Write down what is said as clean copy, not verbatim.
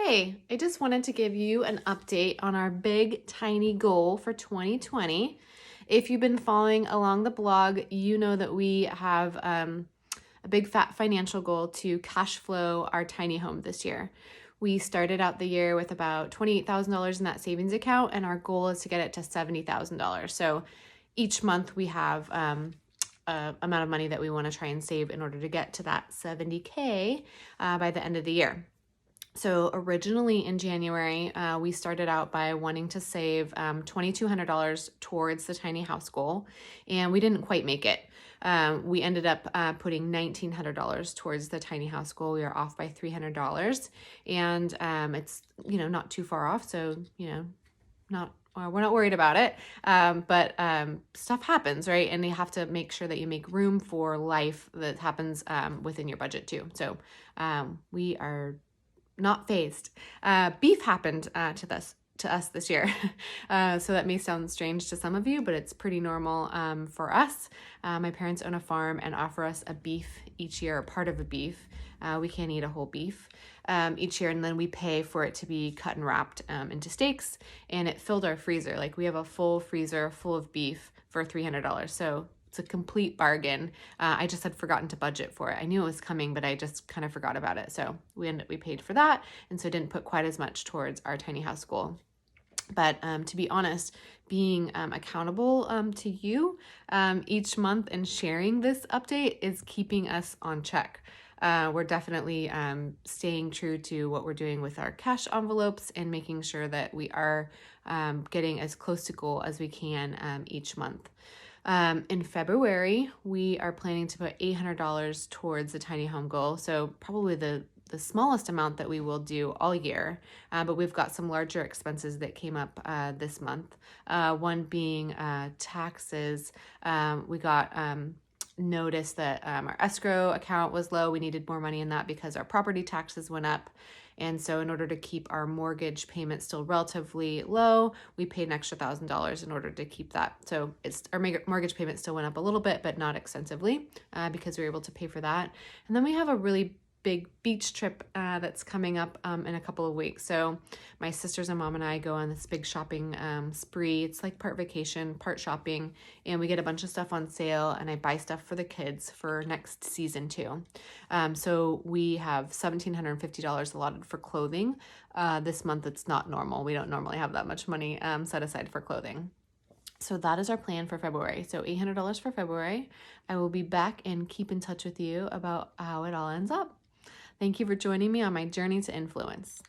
Hey, I just wanted to give you an update on our big tiny goal for 2020. If you've been following along the blog, you know that we have a big fat financial goal to cash flow our tiny home this year. We started out the year with about $28,000 in that savings account, and our goal is to get it to $70,000. So each month we have amount of money that we want to try and save in order to get to that 70K by the end of the year. So originally in January, we started out by wanting to save $2,200 towards the tiny house goal, and we didn't quite make it. We ended up putting $1,900 towards the tiny house goal. We are off by $300, and it's not too far off. So we're not worried about it, but stuff happens, right? And you have to make sure that you make room for life that happens within your budget too. So we are not phased. Beef happened to us this year. So that may sound strange to some of you, but it's pretty normal for us. My parents own a farm and offer us a beef each year, or part of a beef. We can't eat a whole beef each year, and then we pay for it to be cut and wrapped into steaks, and it filled our freezer. Like, we have a full freezer full of beef for $300. So it's a complete bargain. I just had forgotten to budget for it. I knew it was coming, but I just kind of forgot about it. So we paid for that, and so didn't put quite as much towards our tiny house goal. But to be honest, being accountable to you each month and sharing this update is keeping us on check. We're definitely staying true to what we're doing with our cash envelopes and making sure that we are getting as close to goal as we can each month. In February, we are planning to put $800 towards the tiny home goal. So probably the smallest amount that we will do all year, but we've got some larger expenses that came up this month. One being taxes. We got notice that our escrow account was low. We needed more money in that because our property taxes went up. And so in order to keep our mortgage payment still relatively low, we paid an extra $1,000 in order to keep that. So our mortgage payment still went up a little bit, but not extensively because we were able to pay for that. And then we have a really big beach trip that's coming up in a couple of weeks. So my sisters and mom and I go on this big shopping spree. It's like part vacation, part shopping, and we get a bunch of stuff on sale, and I buy stuff for the kids for next season too. So we have $1,750 allotted for clothing. This month it's not normal. We don't normally have that much money set aside for clothing. So that is our plan for February. So $800 for February. I will be back and keep in touch with you about how it all ends up. Thank you for joining me on my journey to influence.